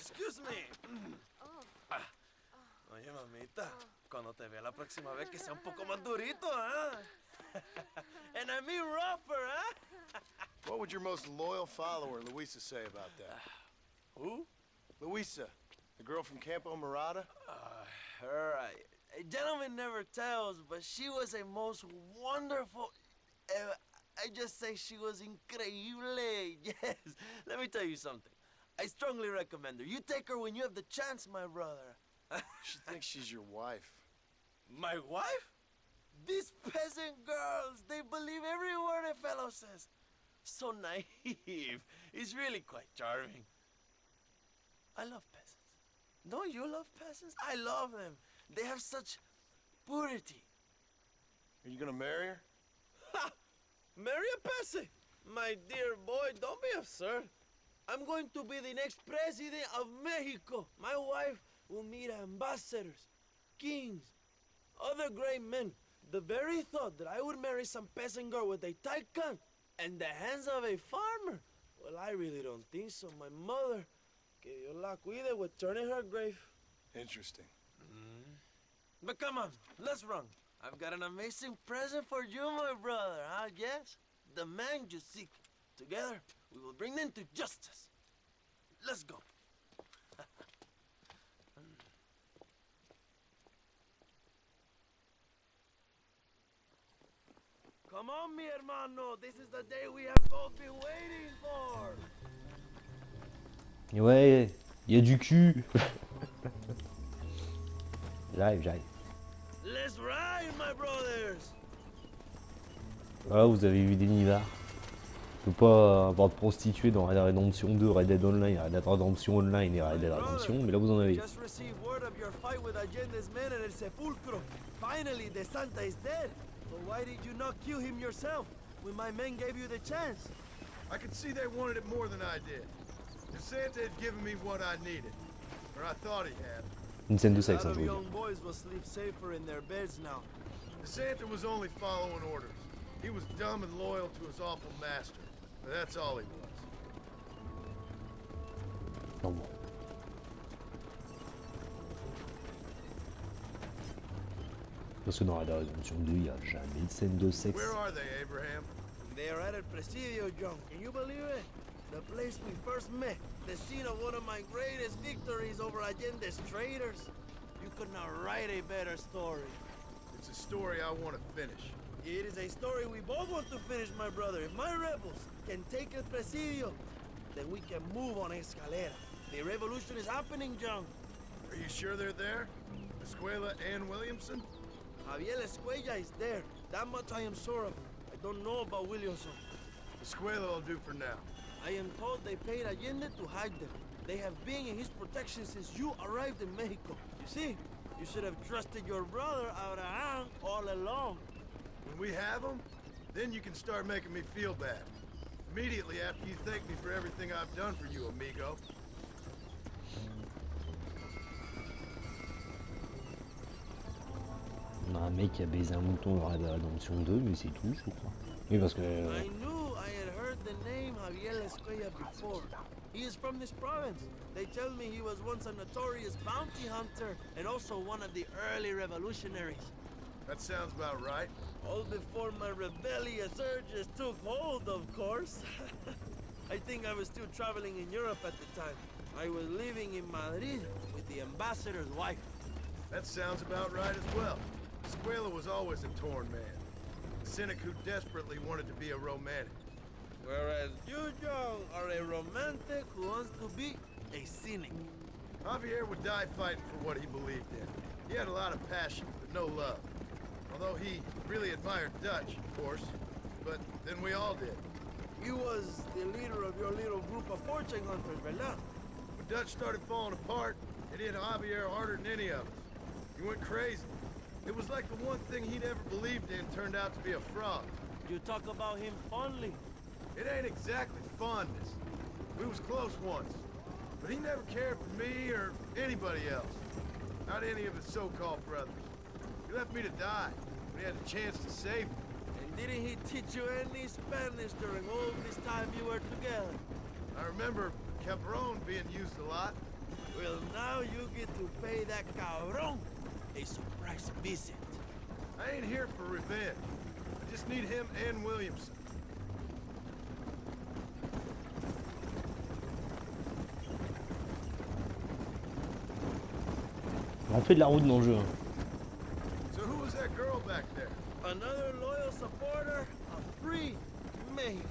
excuse me. Oye, mamita, cuando te vea la próxima vez que sea un poco más durito, ¿eh? And I mean rougher, ¿eh? What would your most loyal follower, Luisa, say about that? Who? Luisa, the girl from Campo Murata? Her, a gentleman never tells, but she was a most wonderful... I just say she was increíble. Yes. Let me tell you something. I strongly recommend her. You take her when you have the chance, my brother. She thinks she's your wife. My wife? These peasant girls, they believe every word a fellow says. So naive. It's really quite charming. I love peasants. Don't you love peasants? I love them. They have such purity. Are you gonna marry her? Ha! Marry a peasant? My dear boy, don't be absurd. I'm going to be the next president of Mexico. My wife will meet ambassadors, kings, other great men. The very thought that I would marry some peasant girl with a tight gun and the hands of a farmer, well, I really don't think so. My mother, que Dios la cuide, would turn in her grave. Interesting. But come on, let's run. I've got an amazing present for you, my brother, huh? Yes? The man you seek. Together, we will bring them to justice. Let's go. Come on, mi hermano. This is the day we have both been waiting for. Ouais, il y a du cul. J'arrive. Let's ride, my brothers. Voilà, vous avez vu des nivards. Je peux pas avoir de prostituées dans Red Dead Redemption 2, Red Dead Online, Red Dead Redemption Online et Red Dead Redemption, mais là vous en avez. Just received word of your fight with Allende's men in El Sepulcro. Finally, the Santa is dead. But why did you not kill him yourself when my men gave you the chance? I could see they wanted it more than I did. The Santa had given me what I needed. Or I thought he had. Une scène de sexe, A hein, lot je of veux dire. young boys will sleep safer in their beds now. The Santa was only following orders. He was dumb and loyal to his awful master. But that's all he was. Non, bon. Parce que dans Red Dead Redemption 2, il n'y a jamais de scène de sexe. Where are they, Abraham? They are at El Presidio Choix. Can you believe it? The place we first met. The scene of one of my greatest victories over Allende's traitors. You could not write a better story. It's a story I want to finish. It is a story we both want to finish, my brother. If my rebels can take El Presidio, then we can move on Escalera. The revolution is happening, John. Are you sure they're there? Escuela and Williamson? Javier Escuella is there. That much I am sure of. I don't know about Williamson. Escuela will do for now. I am told they paid Allende to hide them. They have been in his protection since you arrived in Mexico. You see, you should have trusted your brother Abraham all along. When we have them, then you can start making me feel bad. Immediately after you thank me for everything I've done for you, amigo. On a un mec qui a baisé un mouton dans Red Dead Redemption 2, mais c'est tout, je crois. Oui, parce que... I knew I had heard the name Javier Escuella before. He is from this province. They tell me he was once a notorious bounty hunter and also one of the early revolutionaries. That sounds about right. All before my rebellious urges took hold, of course. I think I was still traveling in Europe at the time. I was living in Madrid with the ambassador's wife. That sounds about right as well. Escuela was always a torn man. A cynic who desperately wanted to be a romantic. Whereas you, John, are a romantic who wants to be a cynic. Javier would die fighting for what he believed in. He had a lot of passion, but no love. Although he really admired Dutch, of course. But then we all did. He was the leader of your little group of fortune hunters, ¿verdad? When Dutch started falling apart, it hit Javier harder than any of us. He went crazy. It was like the one thing he'd ever believed in turned out to be a fraud. You talk about him fondly. It ain't exactly fondness. We was close once. But he never cared for me or anybody else. Not any of his so-called brothers. He left me to die when he had a chance to save me. And didn't he teach you any Spanish during all this time you were together? I remember Cabron being used a lot. Well, now you get to pay that cabron a surprise visit. I ain't here for revenge. I just need him and Williamson. On fait de la route dans le jeu. Hein. So who was that girl back there? Another loyal supporter of free Mexico.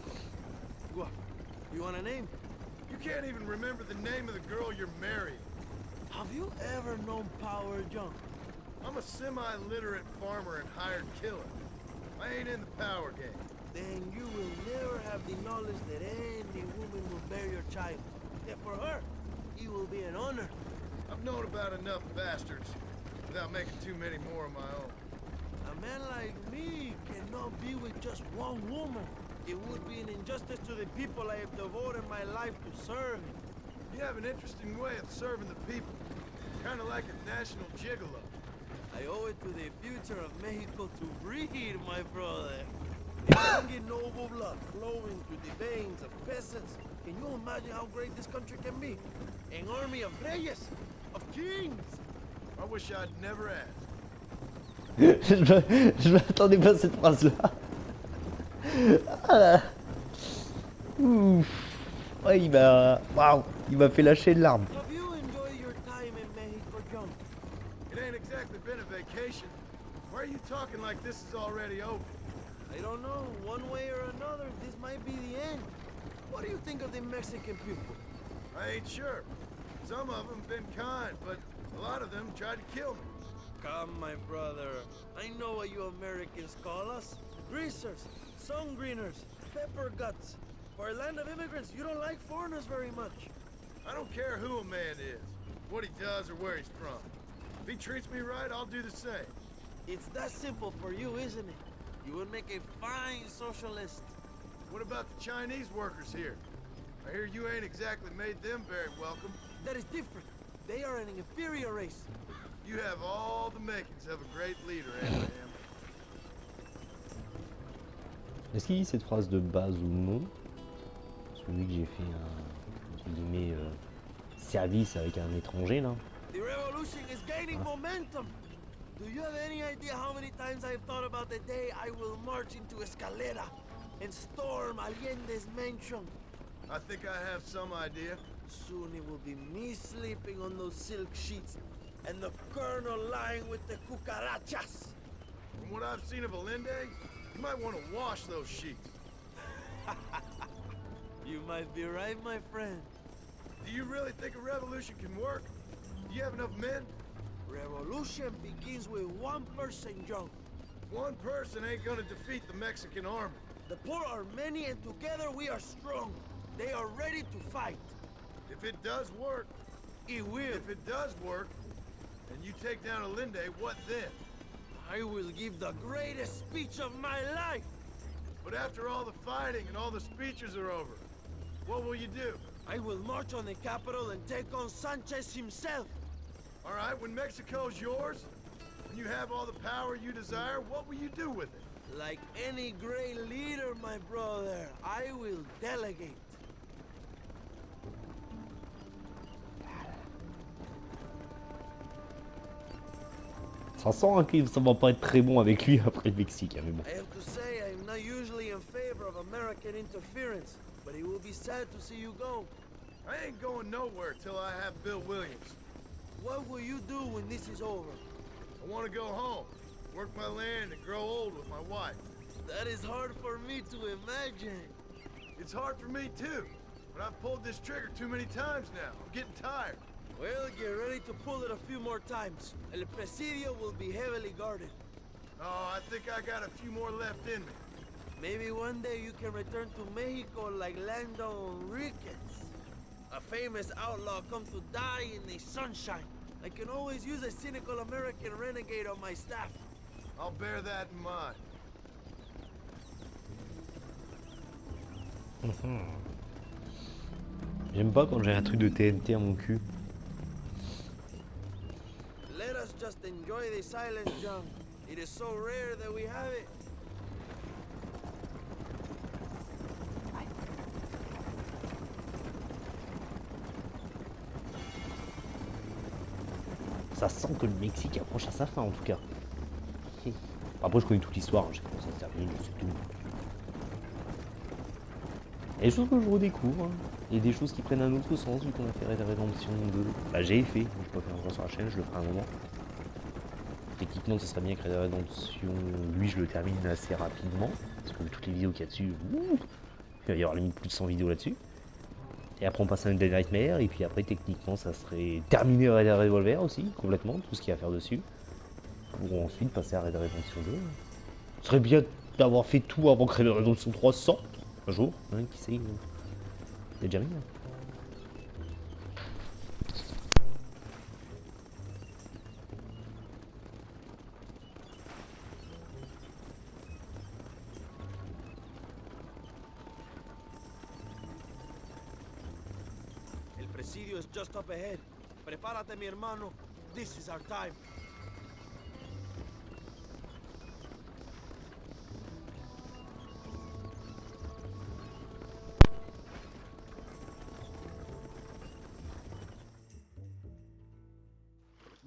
What? You want a name? You can't even remember the name of the girl you're marrying. Have you ever known Power John? I'm a semi-literate farmer and hired killer. I ain't in the power game. Then you will never have the knowledge that any woman will bear your child. And for her, it will be an honor. I've known about enough bastards without making too many more of my own. A man like me cannot be with just one woman. It would be an injustice to the people I have devoted my life to serve. You have an interesting way of serving the people. Kind of like a national gigolo. I owe it to the future of Mexico to breed, my brother. Young noble blood flowing through the veins of peasants. Can you imagine how great this country can be? An army of reyes, of kings. I wish I'd never asked. Je m'attendais pas à cette phrase-là. Ah là. Ouf. Ouais, il m'a... Waouh. Il m'a fait lâcher une larme. Have you enjoyed your time in Mexico, John? It ain't exactly been a vacation. Why are you talking like this is already over? I don't know. One way or another, this might be the end. What do you think of the Mexican people? I ain't sure. Some of them been kind, but a lot of them tried to kill me. Come, my brother. I know what you Americans call us. Greasers, sun greeners, pepper guts. For a land of immigrants, you don't like foreigners very much. I don't care who a man is, what he does or where he's from. If he treats me right, I'll do the same. It's that simple for you, isn't it? You would make a fine socialist. What about the Chinese workers here? I hear you ain't exactly made them very welcome. That is different. They are an inferior race. You have all the makings of a great leader, Abraham. Est-ce qu'il dit cette phrase de base ou non? Parce que vu que j'ai fait un entre guillemets, service avec un étranger là. The revolution is gaining momentum. Do you have any idea how many times I've thought about the day I will march into Escalera and storm Allende's mansion? I think I have some idea. Soon it will be me sleeping on those silk sheets and the colonel lying with the cucarachas. From what I've seen of Allende, you might want to wash those sheets. You might be right, my friend. Do you really think a revolution can work? Do you have enough men? Revolution begins with one person, John. One person ain't gonna defeat the Mexican army. The poor are many and together we are strong. They are ready to fight. If it does work, It will. if it does work, and you take down Allende, what then? I will give the greatest speech of my life. But after all the fighting and all the speeches are over, what will you do? I will march on the capital and take on Sanchez himself. All right, when Mexico's yours, when you have all the power you desire, what will you do with it? Like any great leader, my brother, I will delegate. Ça sent hein, que ça va pas être très bon avec lui après le Mexique, hein, mais bon. I have to say, I'm not usually in favor of American interference, but it will be sad to see you go. I ain't going nowhere till I have Bill Williams. What will you do when this is over? I want to go home, work my land, and grow old with my wife. That is hard for me to imagine. It's hard for me too, but I've pulled this trigger too many times now. I'm getting tired. Well, get ready to pull it a few more times. El Presidio will be heavily guarded. Oh, I think I got a few more left in me. Maybe one day you can return to Mexico like Lando Enriquez. A famous outlaw come to die in the sunshine. I can always use a cynical American renegade on my staff. I'll bear that in mind. J'aime pas quand j'ai un truc de TNT à mon cul. Let us just enjoy the silence, John. It is so rare that we have it. Ça sent que le Mexique approche à sa fin en tout cas. Après je connais toute l'histoire, hein, je sais comment ça se termine, je sais tout. Il y a des choses que je redécouvre, hein. Il y a des choses qui prennent un autre sens vu qu'on a fait Red Dead Redemption 2. Bah j'ai fait, je peux pas faire encore sur la chaîne, je le ferai un moment. Techniquement ça serait bien que Red Dead Redemption, lui je le termine assez rapidement. Parce que toutes les vidéos qu'il y a dessus, il va y avoir limite plus de 100 vidéos là-dessus. Et après on passe à un Dead Nightmare, et puis après techniquement ça serait terminer Red Dead Revolver aussi, complètement, tout ce qu'il y a à faire dessus. Pour ensuite passer à Red Dead Redemption 2. Ce serait bien d'avoir fait tout avant que Red Dead Redemption 3 sorte, un jour, hein, qui sait, c'est déjà bien. El Presidio is just up ahead. Prepárate, mi hermano. This is our time.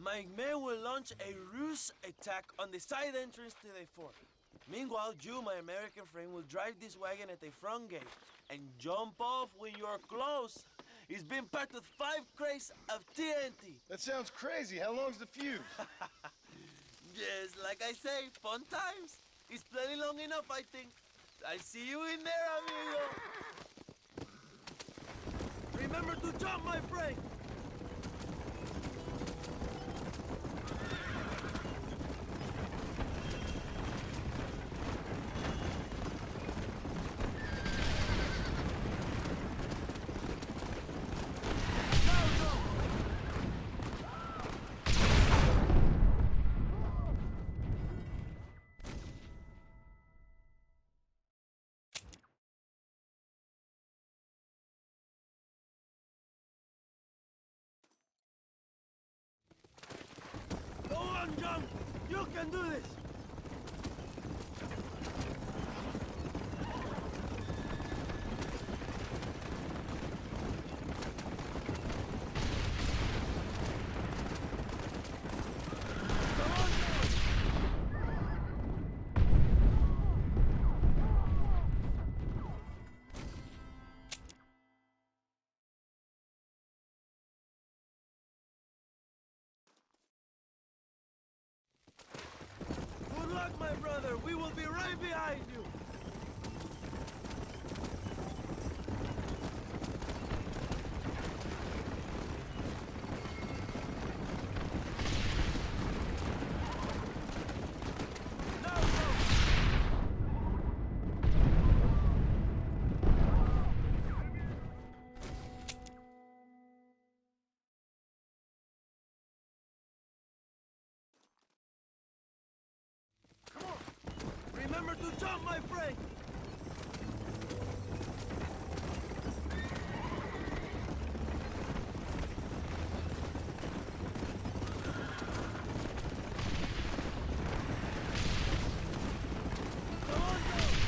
My men will launch a ruse attack on the side entrance to the fort. Meanwhile, you, my American friend, will drive this wagon at the front gate and jump off when you're close. It's been packed with 5 crates of TNT. That sounds crazy. How long's the fuse? Yes, like I say, fun times. It's plenty long enough, I think. I see you in there, amigo. Remember to jump, my friend. Go on, John! You can do this! Good luck, my brother. We will be right behind you. Now go. Come on. Remember to jump, my friend. Come on, Joe.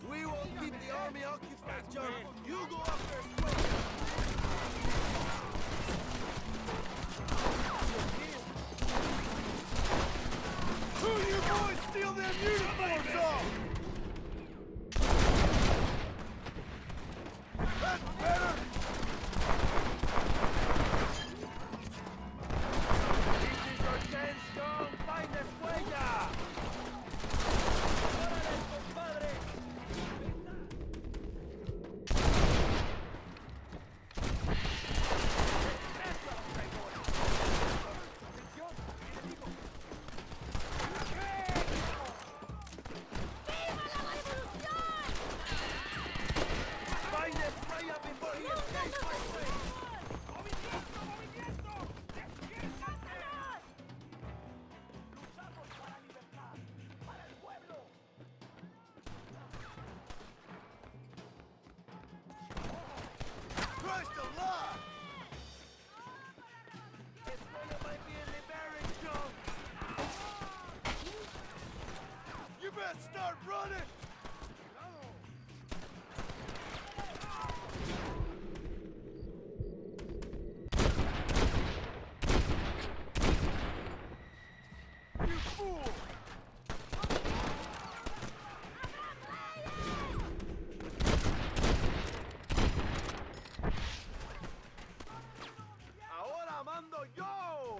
We will keep the army occupied, John. You go up there straight. Who you boys steal them uniforms off? That's better! This is your chance, John. Find the huella. Órale, compadre. Christ alive! You better start running! You fool! ¡Ahora mando yo!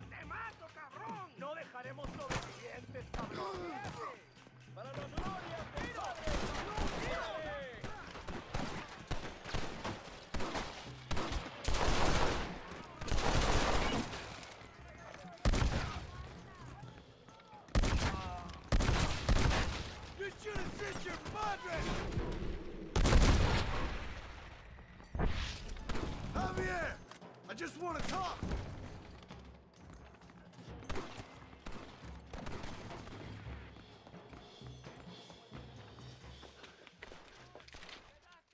¡Te mato, cabrón! ¡No dejaremos sobrevivientes, cabrón! ¡Para la gloria del Padre! You should have sent your madre! Javier! I just want to talk!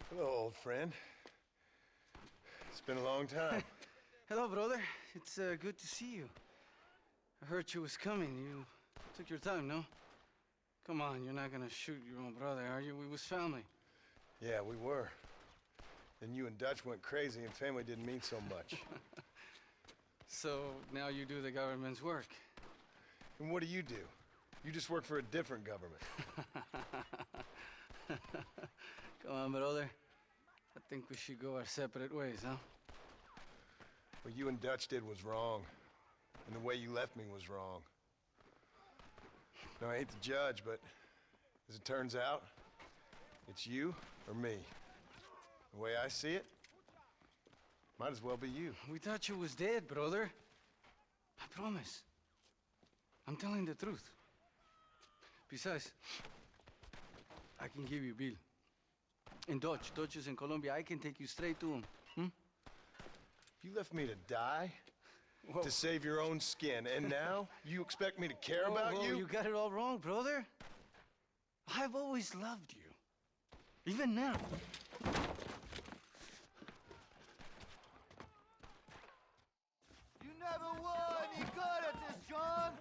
Hello, old friend. It's been a long time. Hello, brother. It's good to see you. I heard you was coming. You took your time, no? Come on, you're not gonna shoot your own brother, are you? We was family. Yeah, we were. Then you and Dutch went crazy and family didn't mean so much. So now you do the government's work. And what do? You just work for a different government. Come on, brother. I think we should go our separate ways, huh? What you and Dutch did was wrong. And the way you left me was wrong. Now, I hate to judge, but as it turns out, it's you or me. The way I see it, might as well be you. We thought you was dead, brother. I promise. I'm telling the truth. Besides, I can give you Bill. And Dutch is in Colombia. I can take you straight to him. You left me to die Whoa. to save your own skin, and now you expect me to care about Whoa, you? You got it all wrong, brother. I've always loved you. Even now. You never were any good at this, John!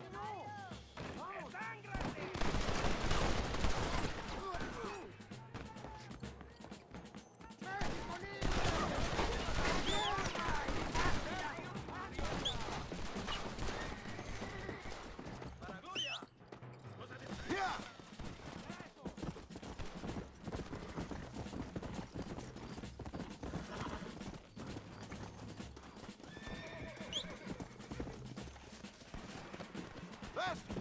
Yeah! Faster!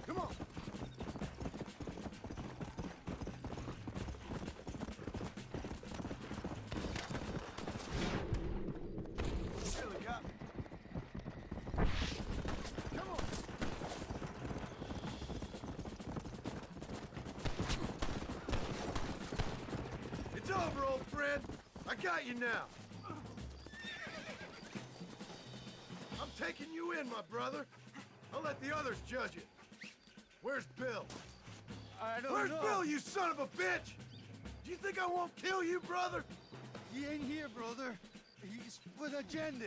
Come on! Really got me. Come on! It's over, old friend. I got you now. I'm taking you in, my brother. I'll let the others judge it. Where's Bill? I don't Where's know. Bill, you son of a bitch? Do you think I won't kill you, brother? He ain't here, brother. He's with Agenda.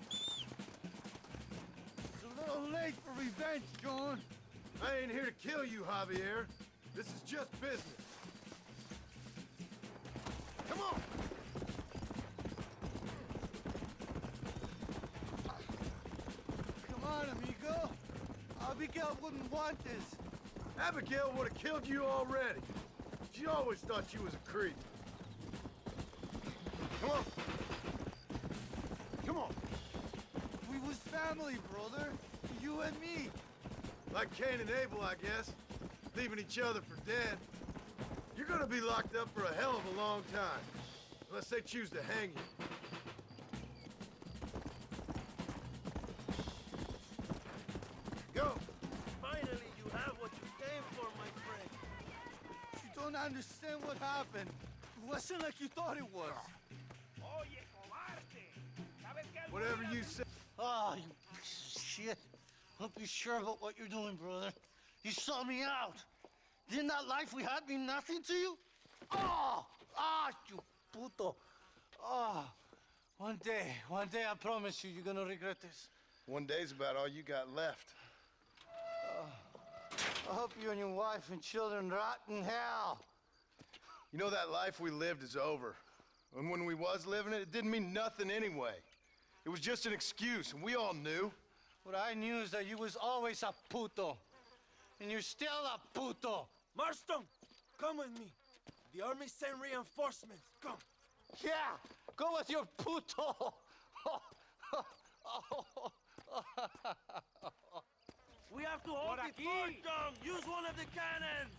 It's a little late for revenge, John. I ain't here to kill you, Javier. This is just business. Come on! Come on, amigo. Abigail wouldn't want this. Abigail would have killed you already. She always thought you was a creep. Come on! Come on! We was family, brother. You and me. Like Cain and Abel, I guess. Leaving each other for dead. You're gonna be locked up for a hell of a long time. Unless they choose to hang you. Go! Finally, you have what you came for, my friend. You don't understand what happened. It wasn't like you thought it was. Whatever you say. Ah, you piece of shit. Don't be sure about what you're doing, brother. You sold me out. Didn't that life we had mean nothing to you? Oh, you puto. Oh, one day, I promise you, you're gonna regret this. One day's about all you got left. I hope you and your wife and children rot in hell. You know, that life we lived is over. And when we was living it, it didn't mean nothing anyway. It was just an excuse, and we all knew. What I knew is that you was always a puto. And you're still a puto. Marston, come with me. The army sent reinforcements. Come. Yeah, go with your puto. We have to hold the fort down. Use one of the cannons.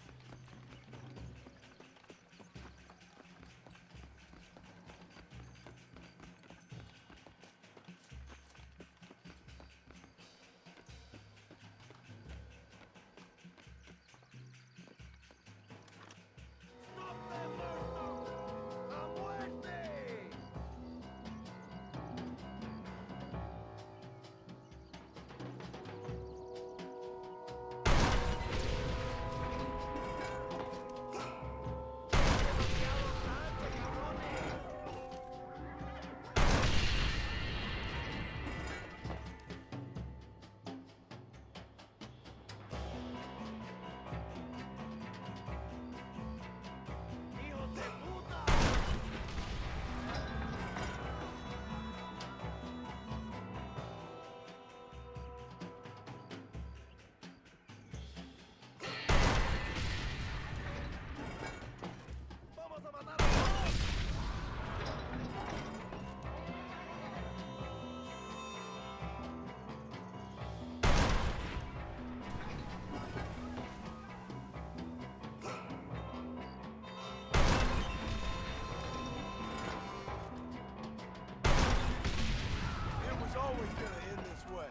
Always gonna end this way.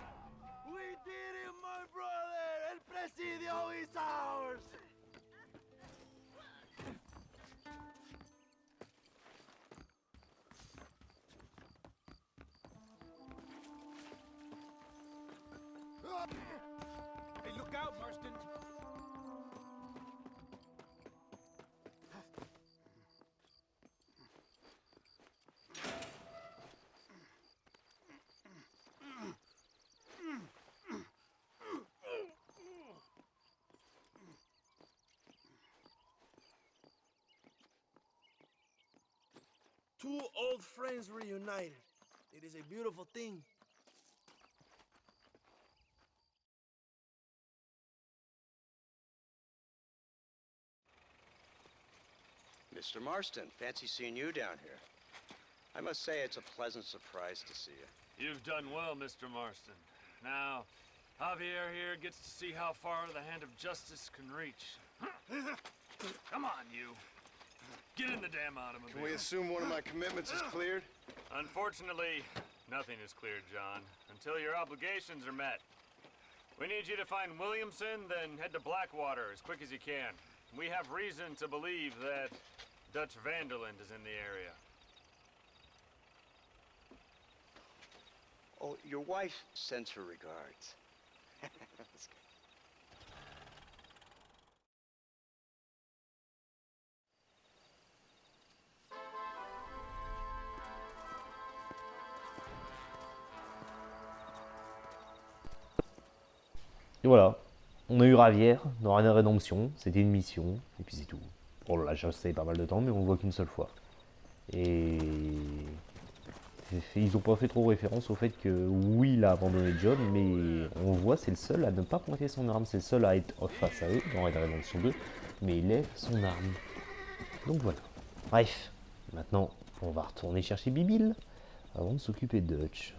We did it, my brother! El Presidio is ours! Hey, look out, Marston. Two old friends reunited. It is a beautiful thing. Mr. Marston, fancy seeing you down here. I must say it's a pleasant surprise to see you. You've done well, Mr. Marston. Now, Javier here gets to see how far the hand of justice can reach. Come on, you. Get in the damn automobile. Can we assume one of my commitments is cleared? Unfortunately, nothing is cleared, John, until your obligations are met. We need you to find Williamson, then head to Blackwater as quick as you can. We have reason to believe that Dutch Vanderland is in the area. Oh, your wife sends her regards. Et voilà, on a eu Ravière dans Red Dead Redemption, c'était une mission, et puis c'est tout. Bon là, j'ai resté pas mal de temps, mais on le voit qu'une seule fois. Et ils ont pas fait trop référence au fait que oui, il a abandonné le job, mais on voit c'est le seul à ne pas pointer son arme, c'est le seul à être face à eux dans Red Dead Redemption 2, mais il lève son arme. Donc voilà. Bref, maintenant on va retourner chercher Bibil avant de s'occuper de Dutch.